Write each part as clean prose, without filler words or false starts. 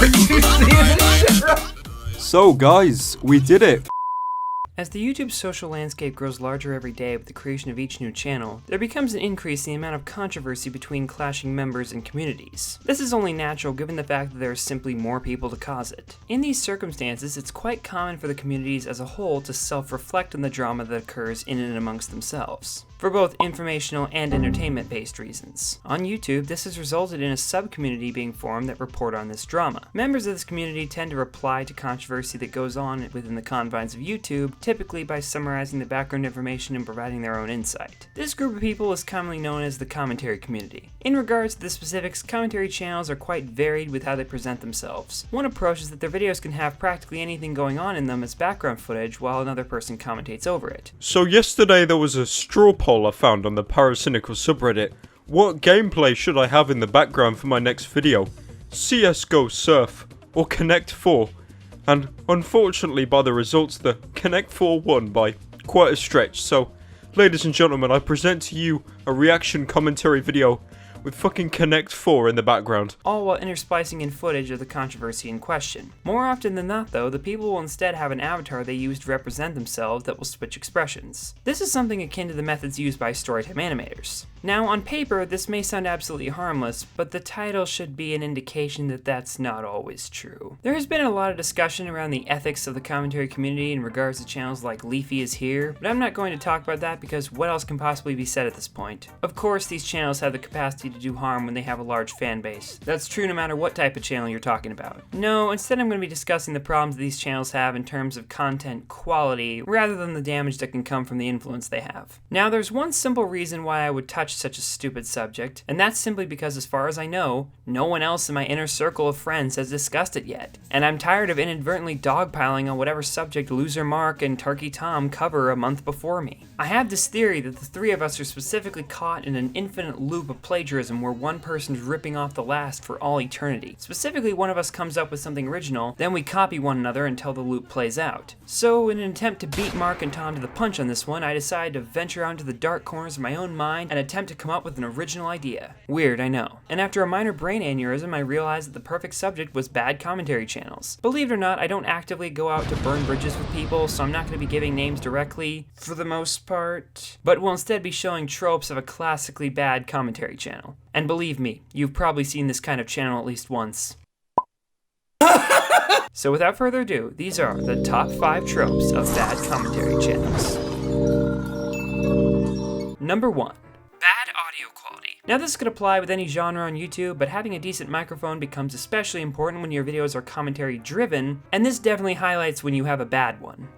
You see this shit, bro? So guys, we did it! As the YouTube social landscape grows larger every day with the creation of each new channel, there becomes an increase in the amount of controversy between clashing members and communities. This is only natural given the fact that there are simply more people to cause it. In these circumstances, it's quite common for the communities as a whole to self-reflect on the drama that occurs in and amongst themselves, for both informational and entertainment-based reasons. On YouTube, this has resulted in a sub-community being formed that report on this drama. Members of this community tend to reply to controversy that goes on within the confines of YouTube, typically by summarizing the background information and providing their own insight. This group of people is commonly known as the commentary community. In regards to the specifics, commentary channels are quite varied with how they present themselves. One approach is that their videos can have practically anything going on in them as background footage while another person commentates over it. So yesterday there was a straw poll I found on the Paracynical subreddit. What gameplay should I have in the background for my next video? CSGO Surf or Connect 4? And unfortunately by the results the Connect 4 won by quite a stretch, so ladies and gentlemen, I present to you a reaction commentary video with fucking Connect 4 in the background. All while intersplicing in footage of the controversy in question. More often than not though, the people will instead have an avatar they use to represent themselves that will switch expressions. This is something akin to the methods used by storytime animators. Now on paper, this may sound absolutely harmless, but the title should be an indication that that's not always true. There has been a lot of discussion around the ethics of the commentary community in regards to channels like Leafy is Here, but I'm not going to talk about that because what else can possibly be said at this point? Of course, these channels have the capacity to do harm when they have a large fan base. That's true no matter what type of channel you're talking about. No, instead I'm going to be discussing the problems these channels have in terms of content quality, rather than the damage that can come from the influence they have. Now there's one simple reason why I would touch such a stupid subject, and that's simply because as far as I know, no one else in my inner circle of friends has discussed it yet. And I'm tired of inadvertently dogpiling on whatever subject Loser Mark and Turkey Tom cover a month before me. I have this theory that the three of us are specifically caught in an infinite loop of plagiarism where one person's ripping off the last for all eternity. Specifically, one of us comes up with something original, then we copy one another until the loop plays out. So in an attempt to beat Mark and Tom to the punch on this one, I decided to venture out into the dark corners of my own mind and attempt to come up with an original idea. Weird, I know. And after a minor brain aneurysm, I realized that the perfect subject was bad commentary channels. Believe it or not, I don't actively go out to burn bridges with people, so I'm not going to be giving names directly, for the most part, but will instead be showing tropes of a classically bad commentary channel. And believe me, you've probably seen this kind of channel at least once. So without further ado, these are the top 5 tropes of bad commentary channels. Number 1. Bad audio quality. Now this could apply with any genre on YouTube, but having a decent microphone becomes especially important when your videos are commentary driven, and this definitely highlights when you have a bad one.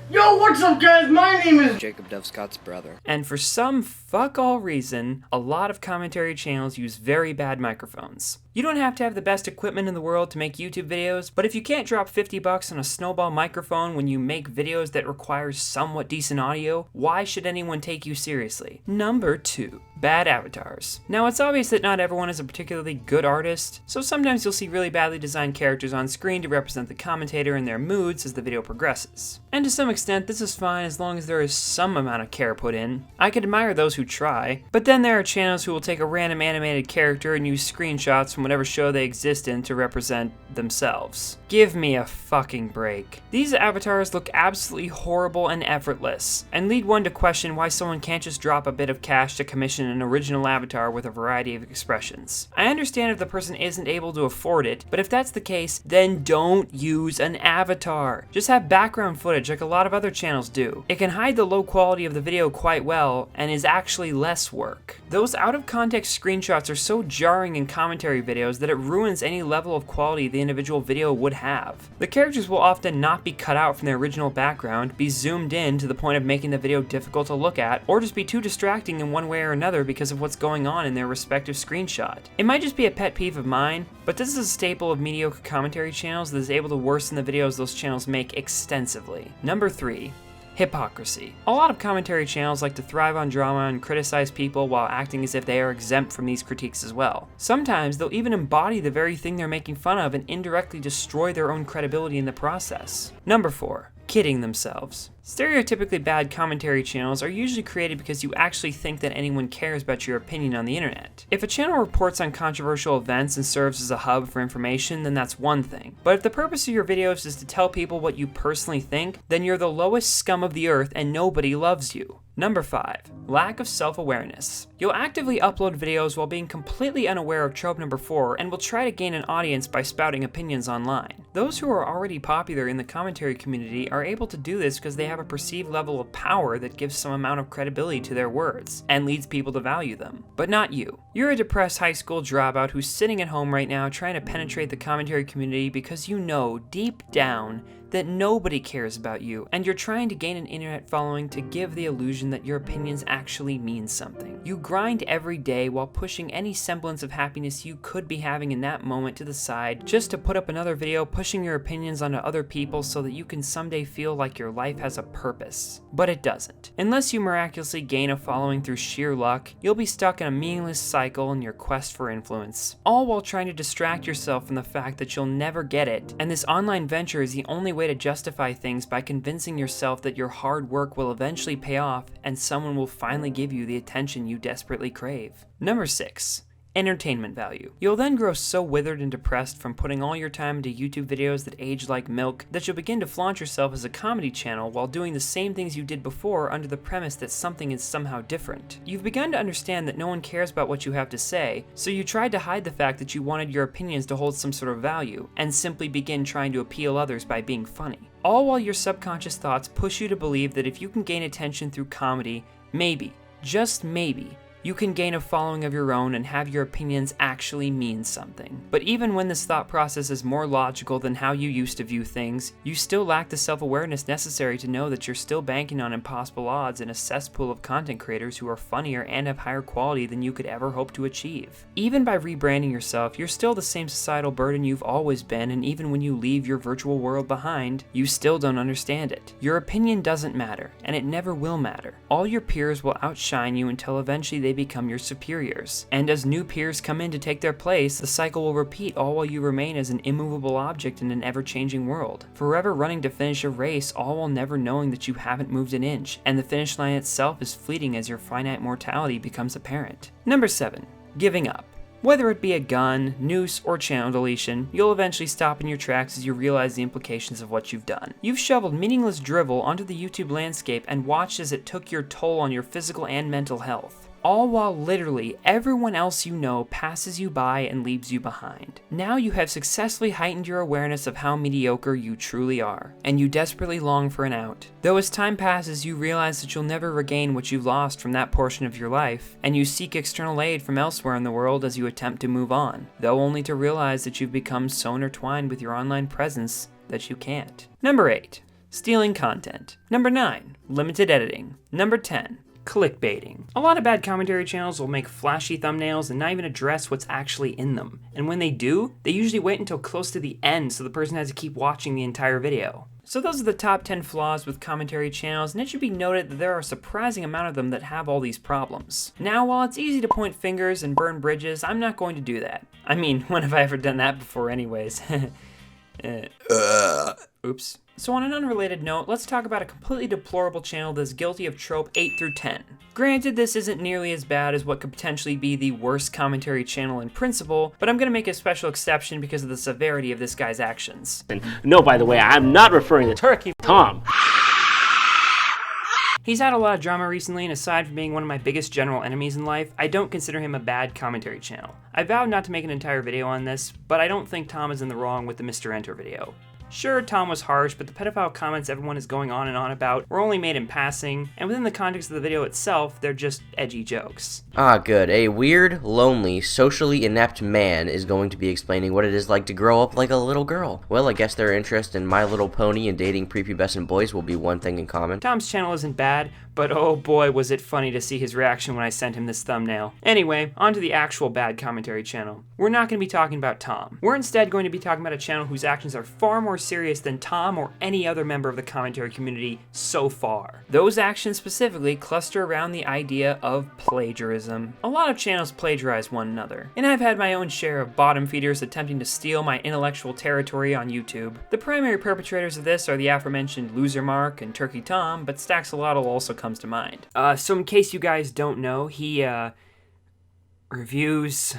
Yo, what's up guys? My name is Jacob Dove Scott's brother. And for some fuck all reason, a lot of commentary channels use very bad microphones. You don't have to have the best equipment in the world to make YouTube videos, but if you can't drop $50 on a snowball microphone when you make videos that require somewhat decent audio, why should anyone take you seriously? Number 2. Bad avatars. Now it's obvious that not everyone is a particularly good artist, so sometimes you'll see really badly designed characters on screen to represent the commentator and their moods as the video progresses. And to some extent this is fine as long as there is some amount of care put in. I can admire those who try, but then there are channels who will take a random animated character and use screenshots from whatever show they exist in to represent themselves. Give me a fucking break. These avatars look absolutely horrible and effortless, and lead one to question why someone can't just drop a bit of cash to commission an original avatar with a variety of expressions. I understand if the person isn't able to afford it, but if that's the case, then don't use an avatar. Just have background footage like a lot of other channels do. It can hide the low quality of the video quite well, and is actually less work. Those out of context screenshots are so jarring in commentary videos that it ruins any level of quality the individual video would have. The characters will often not be cut out from their original background, be zoomed in to the point of making the video difficult to look at, or just be too distracting in one way or another because of what's going on in their respective screenshot. It might just be a pet peeve of mine, but this is a staple of mediocre commentary channels that is able to worsen the videos those channels make extensively. Number 3. Hypocrisy. A lot of commentary channels like to thrive on drama and criticize people while acting as if they are exempt from these critiques as well. Sometimes they'll even embody the very thing they're making fun of and indirectly destroy their own credibility in the process. Number 4. Kidding themselves. Stereotypically bad commentary channels are usually created because you actually think that anyone cares about your opinion on the internet. If a channel reports on controversial events and serves as a hub for information, then that's one thing. But if the purpose of your videos is to tell people what you personally think, then you're the lowest scum of the earth and nobody loves you. Number 5. Lack of self-awareness. You'll actively upload videos while being completely unaware of trope number 4 and will try to gain an audience by spouting opinions online. Those who are already popular in the commentary community are able to do this because they have a perceived level of power that gives some amount of credibility to their words and leads people to value them. But not you. You're a depressed high school dropout who's sitting at home right now trying to penetrate the commentary community because you know deep down that nobody cares about you, and you're trying to gain an internet following to give the illusion that your opinions actually mean something. You grind every day while pushing any semblance of happiness you could be having in that moment to the side, just to put up another video pushing your opinions onto other people so that you can someday feel like your life has a purpose. But it doesn't. Unless you miraculously gain a following through sheer luck, you'll be stuck in a meaningless cycle in your quest for influence, all while trying to distract yourself from the fact that you'll never get it, and this online venture is the only way to justify things by convincing yourself that your hard work will eventually pay off and someone will finally give you the attention you desperately crave. Number 6. Entertainment value. You'll then grow so withered and depressed from putting all your time into YouTube videos that age like milk that you'll begin to flaunt yourself as a comedy channel while doing the same things you did before under the premise that something is somehow different. You've begun to understand that no one cares about what you have to say, so you tried to hide the fact that you wanted your opinions to hold some sort of value, and simply begin trying to appeal others by being funny. All while your subconscious thoughts push you to believe that if you can gain attention through comedy, maybe, just maybe, you can gain a following of your own and have your opinions actually mean something. But even when this thought process is more logical than how you used to view things, you still lack the self-awareness necessary to know that you're still banking on impossible odds in a cesspool of content creators who are funnier and have higher quality than you could ever hope to achieve. Even by rebranding yourself, you're still the same societal burden you've always been, and even when you leave your virtual world behind, you still don't understand it. Your opinion doesn't matter, and it never will matter. All your peers will outshine you until eventually they become your superiors. And as new peers come in to take their place, the cycle will repeat, all while you remain as an immovable object in an ever-changing world, forever running to finish a race, all while never knowing that you haven't moved an inch, and the finish line itself is fleeting as your finite mortality becomes apparent. Number 7. Giving up. Whether it be a gun, noose, or channel deletion, you'll eventually stop in your tracks as you realize the implications of what you've done. You've shoveled meaningless drivel onto the YouTube landscape and watched as it took your toll on your physical and mental health. All while literally everyone else you know passes you by and leaves you behind. Now you have successfully heightened your awareness of how mediocre you truly are, and you desperately long for an out. Though as time passes, you realize that you'll never regain what you've lost from that portion of your life, and you seek external aid from elsewhere in the world as you attempt to move on, though only to realize that you've become so intertwined with your online presence that you can't. Number 8. Stealing content. Number 9. Limited editing. Number 10. Clickbaiting. A lot of bad commentary channels will make flashy thumbnails and not even address what's actually in them. And when they do, they usually wait until close to the end so the person has to keep watching the entire video. So those are the top 10 flaws with commentary channels, and it should be noted that there are a surprising amount of them that have all these problems. Now, while it's easy to point fingers and burn bridges, I'm not going to do that. I mean, when have I ever done that before anyways? Oops. So on an unrelated note, let's talk about a completely deplorable channel that is guilty of trope 8 through 10. Granted, this isn't nearly as bad as what could potentially be the worst commentary channel in principle, but I'm gonna make a special exception because of the severity of this guy's actions. No, by the way, I'm not referring to Turkey Tom. He's had a lot of drama recently, and aside from being one of my biggest general enemies in life, I don't consider him a bad commentary channel. I vowed not to make an entire video on this, but I don't think Tom is in the wrong with the Mr. Enter video. Sure, Tom was harsh, but the pedophile comments everyone is going on and on about were only made in passing, and within the context of the video itself, they're just edgy jokes. Ah, good. A weird, lonely, socially inept man is going to be explaining what it is like to grow up like a little girl. Well, I guess their interest in My Little Pony and dating prepubescent boys will be one thing in common. Tom's channel isn't bad, but oh boy was it funny to see his reaction when I sent him this thumbnail. Anyway, on to the actual bad commentary channel. We're not going to be talking about Tom. We're instead going to be talking about a channel whose actions are far more more serious than Tom or any other member of the commentary community so far. Those actions specifically cluster around the idea of plagiarism. A lot of channels plagiarize one another, and I've had my own share of bottom feeders attempting to steal my intellectual territory on YouTube. The primary perpetrators of this are the aforementioned Loser Mark and Turkey Tom, but Staxolotl also comes to mind. So in case you guys don't know, he reviews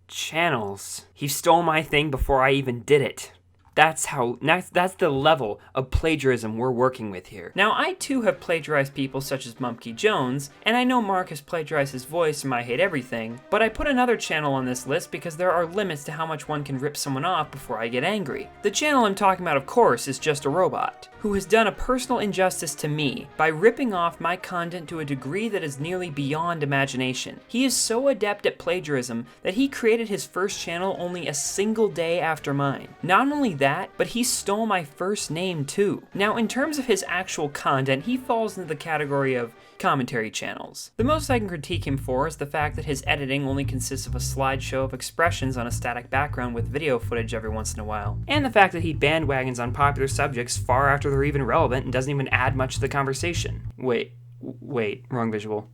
channels. He stole my thing before I even did it. That's the level of plagiarism we're working with here. Now, I too have plagiarized people such as Mumpkey Jones, and I know Mark has plagiarized his voice from I Hate Everything, but I put another channel on this list because there are limits to how much one can rip someone off before I get angry. The channel I'm talking about, of course, is Just a Robot, who has done a personal injustice to me by ripping off my content to a degree that is nearly beyond imagination. He is so adept at plagiarism that he created his first channel only a single day after mine. Not only that, but he stole my first name too. Now, in terms of his actual content, he falls into the category of commentary channels. The most I can critique him for is the fact that his editing only consists of a slideshow of expressions on a static background with video footage every once in a while, and the fact that he bandwagons on popular subjects far after they're even relevant and doesn't even add much to the conversation. Wait, wrong visual.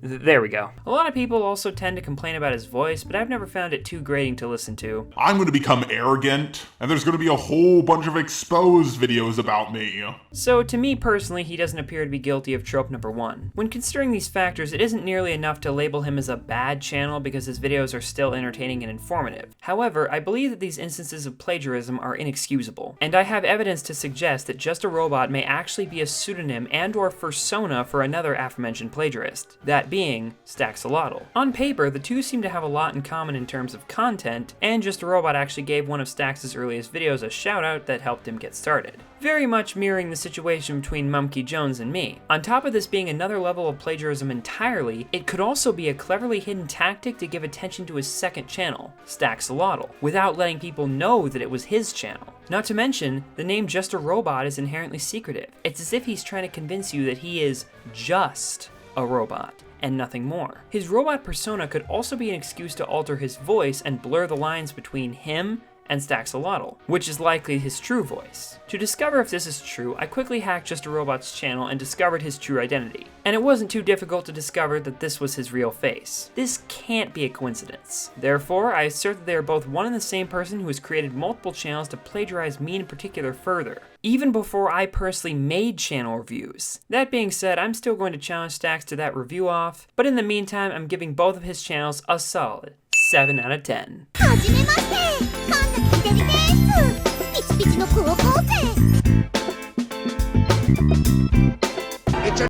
There we go. A lot of people also tend to complain about his voice, but I've never found it too grating to listen to. I'm going to become arrogant, and there's going to be a whole bunch of exposed videos about me. So to me personally, he doesn't appear to be guilty of trope number 1. When considering these factors, it isn't nearly enough to label him as a bad channel because his videos are still entertaining and informative. However, I believe that these instances of plagiarism are inexcusable, and I have evidence to suggest that Just a Robot may actually be a pseudonym and/or persona for another aforementioned plagiarist. That being Staxolotl. On paper, the two seem to have a lot in common in terms of content, and Just a Robot actually gave one of Stax's earliest videos a shout out that helped him get started. Very much mirroring the situation between Mumpkey Jones and me. On top of this being another level of plagiarism entirely, it could also be a cleverly hidden tactic to give attention to his second channel, Staxolotl, without letting people know that it was his channel. Not to mention, the name Just a Robot is inherently secretive. It's as if he's trying to convince you that he is just a robot and nothing more. His robot persona could also be an excuse to alter his voice and blur the lines between him and Staxolotl, which is likely his true voice. To discover if this is true, I quickly hacked Just a Robot's channel and discovered his true identity. And it wasn't too difficult to discover that this was his real face. This can't be a coincidence. Therefore, I assert that they are both one and the same person who has created multiple channels to plagiarize me in particular further, even before I personally made channel reviews. That being said, I'm still going to challenge Stax to that review off, but in the meantime, I'm giving both of his channels a solid 7 out of 10. はじめまして神崎ひでりですピチピチの高校生